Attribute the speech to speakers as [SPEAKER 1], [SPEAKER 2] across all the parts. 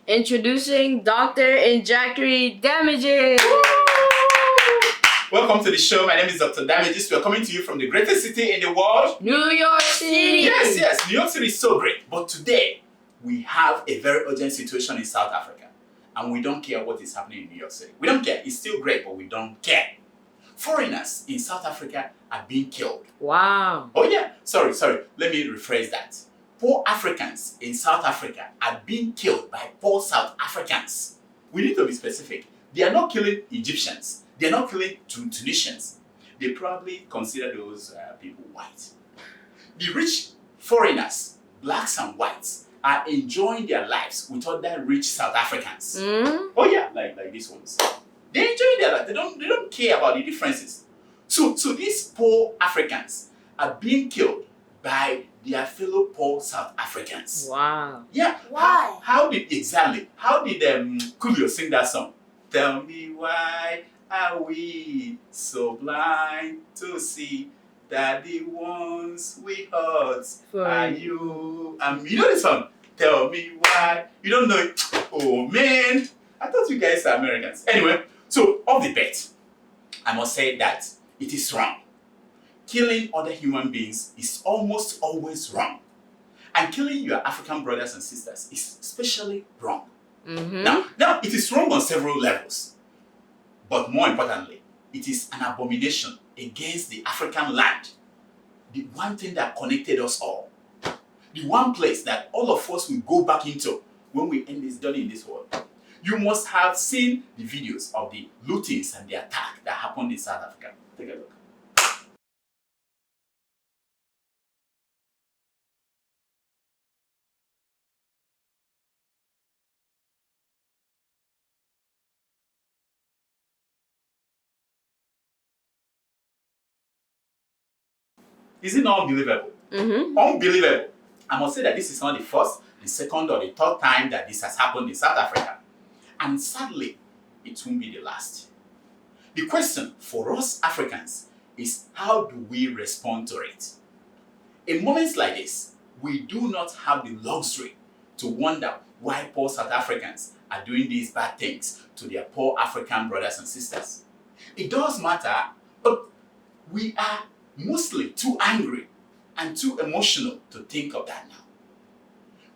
[SPEAKER 1] Introducing Dr. Injackery Damages.
[SPEAKER 2] Welcome to the show. My name is Dr. Damages. We are coming to you from the greatest city in the world,
[SPEAKER 1] New York City.
[SPEAKER 2] Yes. New York City is so great. But today, we have a very urgent situation in South Africa. And we don't care what is happening in New York City. We don't care. It's still great, but we don't care. Foreigners in South Africa are being killed.
[SPEAKER 1] Wow.
[SPEAKER 2] Oh yeah. Sorry. Let me rephrase that. Poor Africans in South Africa are being killed by poor South Africans. We need to be specific. They are not killing Egyptians. They are not killing Tunisians. They probably consider those people white. The rich foreigners, blacks and whites, are enjoying their lives with other rich South Africans. Oh yeah, like these ones. They're enjoying their life. They don't care about the differences. So these poor Africans are being killed by their fellow poor South Africans.
[SPEAKER 1] Wow.
[SPEAKER 2] Yeah.
[SPEAKER 3] Why?
[SPEAKER 2] How did Coolio sing that song? Tell me why are we so blind to see that the ones we hurt are you? You know the song? Tell me why. You don't know it? Oh man, I thought you guys are Americans. Anyway, so off the bat, I must say that it is wrong. Killing other human beings is almost always wrong. And killing your African brothers and sisters is especially wrong. Now, it is wrong on several levels. But more importantly, it is an abomination against the African land. The one thing that connected us all. The one place that all of us will go back into when we end this journey in this world. You must have seen the videos of the lootings and the attack that happened in South Africa. Take a look. Is it not unbelievable? Unbelievable. I must say that this is not the first, the second, or the third time that this has happened in South Africa. And sadly, it won't be the last. The question for us Africans is, how do we respond to it? In moments like this, we do not have the luxury to wonder why poor South Africans are doing these bad things to their poor African brothers and sisters. It does matter, but we are mostly too angry and too emotional to think of that now.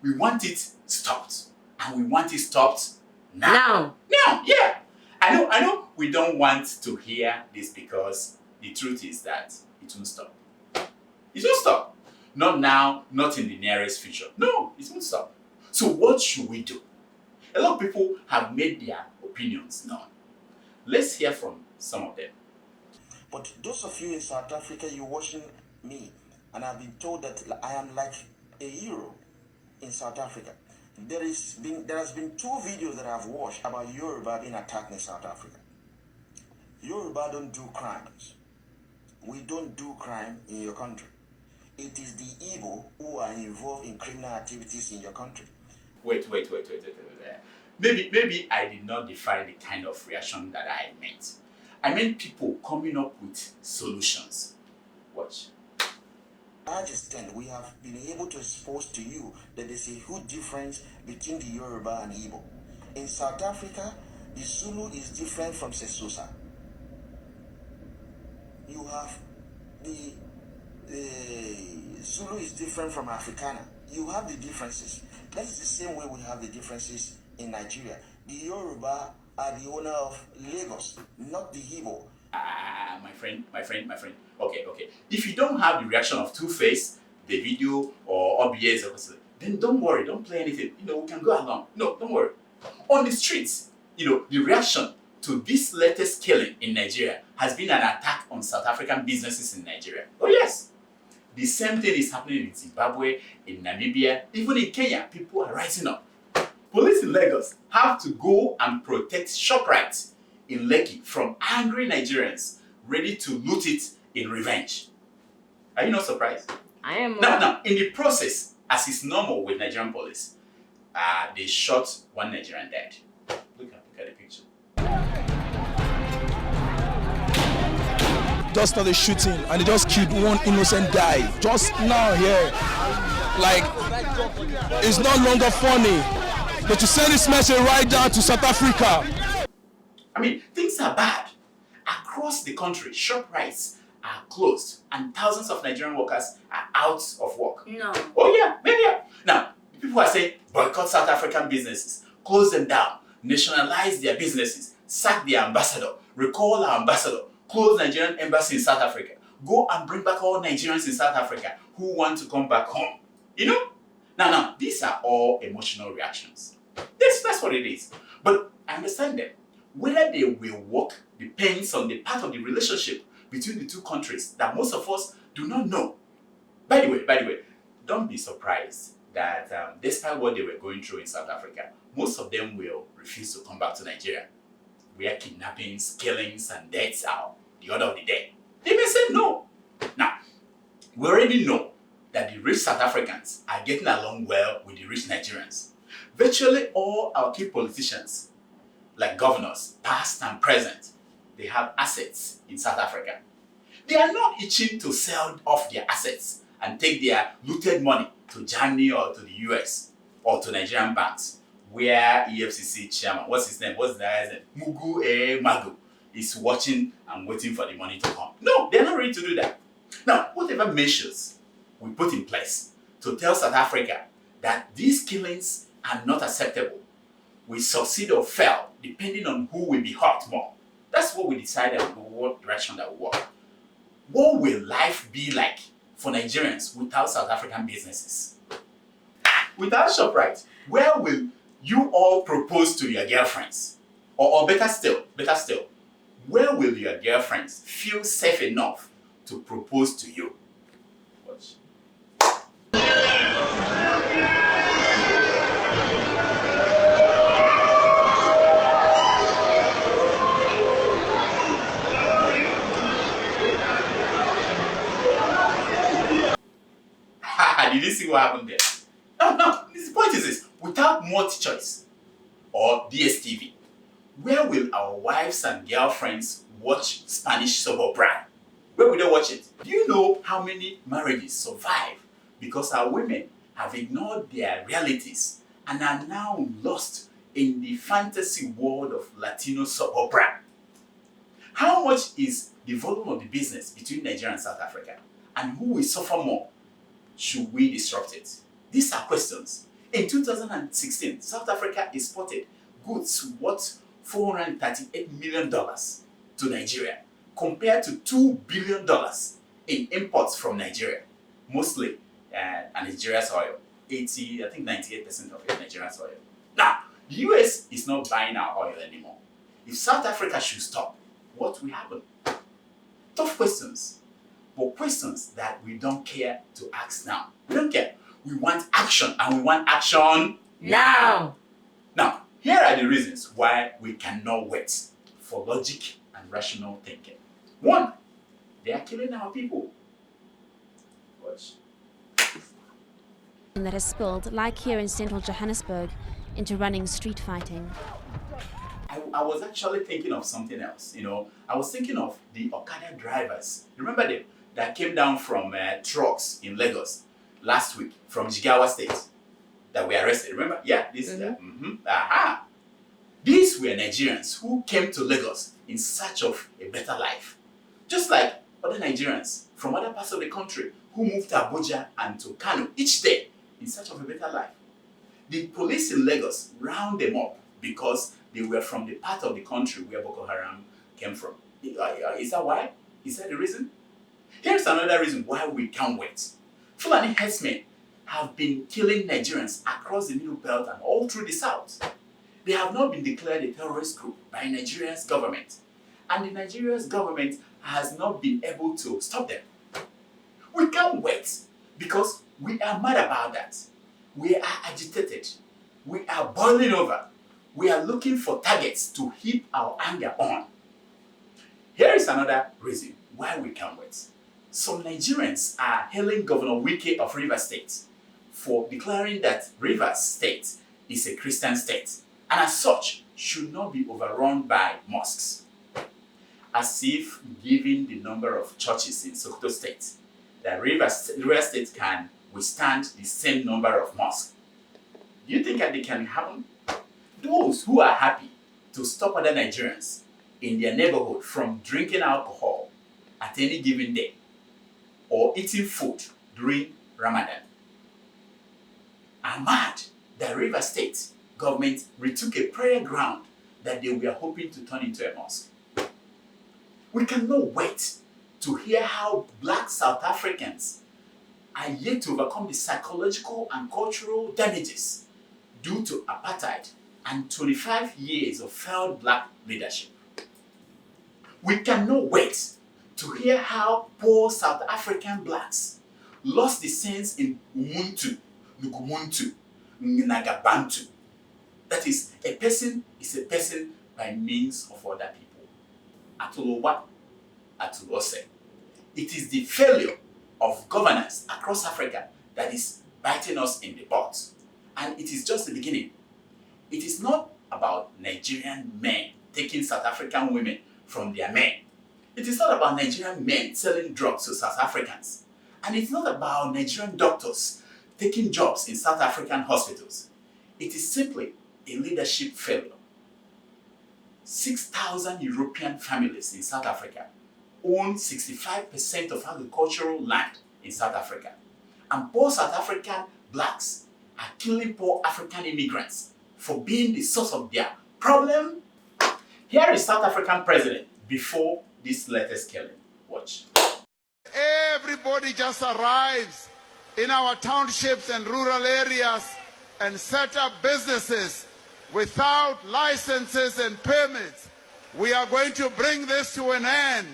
[SPEAKER 2] We want it stopped, and we want it stopped now. Now, yeah. I know we don't want to hear this because the truth is that it won't stop. It won't stop. Not now, not in the nearest future. No, it won't stop. So what should we do? A lot of people have made their opinions known. Let's hear from some of them.
[SPEAKER 4] But those of you in South Africa, you're watching me, and I've been told that I am like a hero in South Africa. There has been 2 videos that I've watched about Yoruba being attacked in South Africa. Yoruba don't do crimes. We don't do crime in your country. It is the evil who are involved in criminal activities in your country.
[SPEAKER 2] Wait. Maybe I did not define the kind of reaction that I meant. I meant people coming up with solutions. Watch.
[SPEAKER 4] I understand we have been able to expose to you that there's a huge difference between the Yoruba and Igbo. In South Africa, the Zulu is different from Sesosa. You have the Zulu is different from Afrikaner. You have the differences. That is the same way we have the differences in Nigeria. The Yoruba are the owner of Lagos, not the Igbo.
[SPEAKER 2] My friend. Okay. If you don't have the reaction of Two-Face, the video, or OBS, then don't worry, don't play anything. We can go along. No, don't worry. On the streets, the reaction to this latest killing in Nigeria has been an attack on South African businesses in Nigeria. Oh yes. The same thing is happening in Zimbabwe, in Namibia, even in Kenya. People are rising up. Police in Lagos have to go and protect ShopRite in Lekki from angry Nigerians ready to loot it in revenge. Are you not surprised?
[SPEAKER 1] I am.
[SPEAKER 2] Now, in the process, as is normal with Nigerian police, they shot one Nigerian dead. Look at the picture.
[SPEAKER 5] Just started shooting and they just killed one innocent guy. Just now here. Like, it's no longer funny. But to send this message right down to South Africa.
[SPEAKER 2] I mean, things are bad. Across the country, ShopRites are closed and thousands of Nigerian workers are out of work.
[SPEAKER 1] No.
[SPEAKER 2] Oh yeah, maybe. Yeah. Now, people are saying boycott South African businesses, close them down, nationalize their businesses, sack their ambassador, recall our ambassador, close Nigerian embassy in South Africa, go and bring back all Nigerians in South Africa who want to come back home. You know? Now, these are all emotional reactions. That's what it is. But I understand them. Whether they will work depends on the part of the relationship between the two countries that most of us do not know. By the way, don't be surprised that despite what they were going through in South Africa, most of them will refuse to come back to Nigeria, where kidnappings, killings, and deaths are the order of the day. They may say no. Now, we already know that the rich South Africans are getting along well with the rich Nigerians. Virtually all our key politicians, like governors, past and present, they have assets in South Africa. They are not itching to sell off their assets and take their looted money to Germany or to the US or to Nigerian banks, where EFCC chairman, what's his name, Mugu Magu, is watching and waiting for the money to come. No, they're not ready to do that. Now, whatever measures we put in place to tell South Africa that these killings are not acceptable, we succeed or fail depending on who will be hurt more. That's what we decided on what direction that will work. What will life be like for Nigerians without South African businesses? Without ShopRite, where will you all propose to your girlfriends? Or better still, where will your girlfriends feel safe enough to propose to you? Watch. Did you see what happened there? No. The point is this. Without multi-choice or DSTV, where will our wives and girlfriends watch Spanish soap opera? Where will they watch it? Do you know how many marriages survive because our women have ignored their realities and are now lost in the fantasy world of Latino soap opera? How much is the volume of the business between Nigeria and South Africa? And who will suffer more? Should we disrupt it? These are questions. In 2016, South Africa exported goods worth $438 million to Nigeria, compared to $2 billion in imports from Nigeria, mostly Nigeria's oil. 98% of it Nigeria's oil. Now, the US is not buying our oil anymore. If South Africa should stop, what will happen? Tough questions. But questions that we don't care to ask now. We don't care. We want action, and we want action
[SPEAKER 1] Now.
[SPEAKER 2] Now, here are the reasons why we cannot wait for logic and rational thinking. One, they are killing our people. Watch.
[SPEAKER 3] That has spilled, like here in central Johannesburg, into running street fighting.
[SPEAKER 2] I was actually thinking of something else. I was thinking of the Okada drivers. Remember them? That came down from trucks in Lagos last week from Jigawa State that were arrested. Remember? Yeah, this. Aha. These were Nigerians who came to Lagos in search of a better life, just like other Nigerians from other parts of the country who moved to Abuja and to Kano each day in search of a better life. The police in Lagos round them up because they were from the part of the country where Boko Haram came from. Is that why? Is that the reason? Here's another reason why we can't wait. Fulani herdsmen have been killing Nigerians across the Middle Belt and all through the South. They have not been declared a terrorist group by Nigeria's government, and the Nigeria's government has not been able to stop them. We can't wait because we are mad about that. We are agitated. We are boiling over. We are looking for targets to heap our anger on. Here is another reason why we can't wait. Some Nigerians are hailing Governor Wike of Rivers State for declaring that Rivers State is a Christian state and as such should not be overrun by mosques. As if given the number of churches in Sokoto State, that Rivers State can withstand the same number of mosques. Do you think that it can happen? Those who are happy to stop other Nigerians in their neighborhood from drinking alcohol at any given day or eating food during Ramadan are mad that Rivers State government retook a prayer ground that they were hoping to turn into a mosque. We cannot wait to hear how black South Africans are yet to overcome the psychological and cultural damages due to apartheid and 25 years of failed black leadership. We cannot wait to hear how poor South African blacks lost the sense in Ubuntu, Nugumuntu, Nagabantu. That is, a person is a person by means of other people. Atulowa, Atulose. It is the failure of governance across Africa that is biting us in the butt. And it is just the beginning. It is not about Nigerian men taking South African women from their men. It is not about Nigerian men selling drugs to South Africans. And it's not about Nigerian doctors taking jobs in South African hospitals. It is simply a leadership failure. 6,000 European families in South Africa own 65% of agricultural land in South Africa. And poor South African blacks are killing poor African immigrants for being the source of their problem. Here is South African president before this latest killing. Watch.
[SPEAKER 6] Everybody just arrives in our townships and rural areas and set up businesses without licenses and permits. We are going to bring this to an end.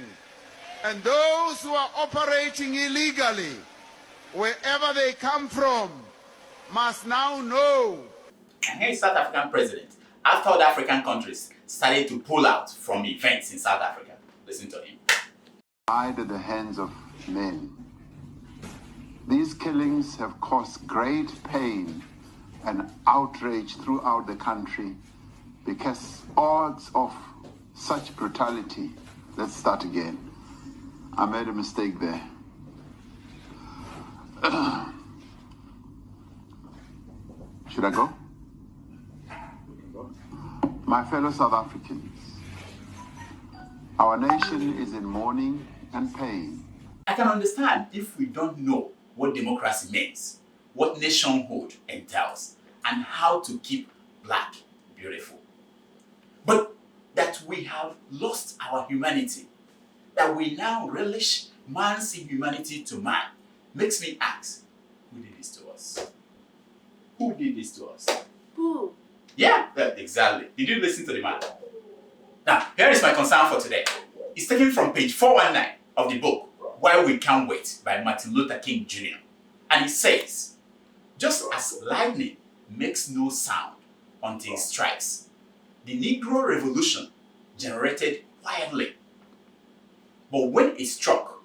[SPEAKER 6] And those who are operating illegally, wherever they come from, must now know.
[SPEAKER 2] And here is South African president after other African countries started to pull out from events in South Africa. Listen to him.
[SPEAKER 7] Died at the hands of men. These killings have caused great pain and outrage throughout the country because odds of such brutality. Let's start again. I made a mistake there. Should I go? My fellow South Africans, our nation is in mourning and pain.
[SPEAKER 2] I can understand if we don't know what democracy means, what nationhood entails, and how to keep black beautiful. But that we have lost our humanity, that we now relish man's inhumanity to man, makes me ask, who did this to us? Who did this to us?
[SPEAKER 1] Who?
[SPEAKER 2] Yeah, exactly. Did you listen to the man? Now, here is my concern for today. It's taken from page 419 of the book, Why We Can't Wait by Martin Luther King Jr. And it says, just as lightning makes no sound until it strikes, the Negro Revolution generated quietly. But when it struck,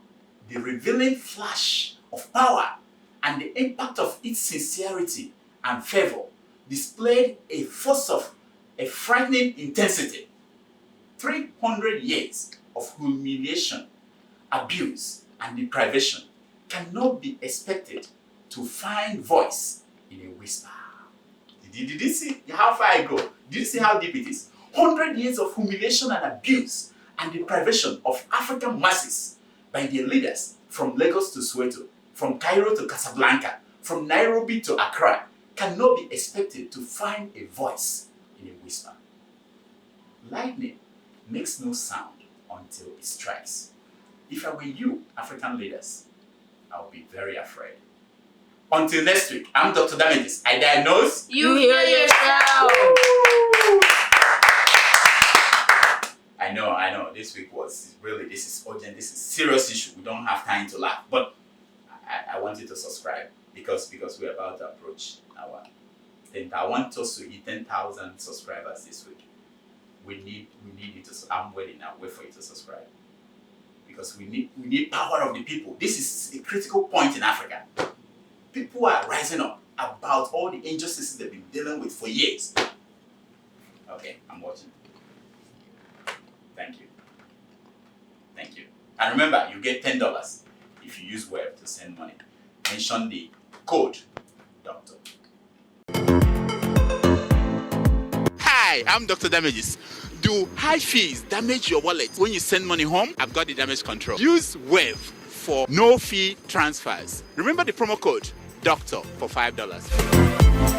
[SPEAKER 2] the revealing flash of power and the impact of its sincerity and fervor displayed a force of a frightening intensity. 300 years of humiliation, abuse, and deprivation cannot be expected to find voice in a whisper. Did you see how far I go? Did you see how deep it is? 100 years of humiliation and abuse and deprivation of African masses by their leaders from Lagos to Soweto, from Cairo to Casablanca, from Nairobi to Accra, cannot be expected to find a voice in a whisper. Lightning makes no sound until it strikes. If I were you, African leaders, I would be very afraid. Until next week, I'm Dr. Damages. I diagnose.
[SPEAKER 1] You hear yourself.
[SPEAKER 2] I know. This week was really, this is urgent. This is serious issue. We don't have time to laugh. But I want you to subscribe because we're about to approach our 10,000. I want us to hit 10,000 subscribers this week. We need you to. I'm waiting now. Wait for you to subscribe because we need power of the people. This is a critical point in Africa. People are rising up about all the injustices they've been dealing with for years. Okay, I'm watching. Thank you. And remember, you get $10 if you use Web to send money. Mention the code, Doctor.
[SPEAKER 6] Ha!
[SPEAKER 2] Hi, I'm Dr. Damages. Do high fees damage your wallet when you send money home? I've got the damage control. Use Wave for no fee transfers. Remember the promo code DOCTOR for $5.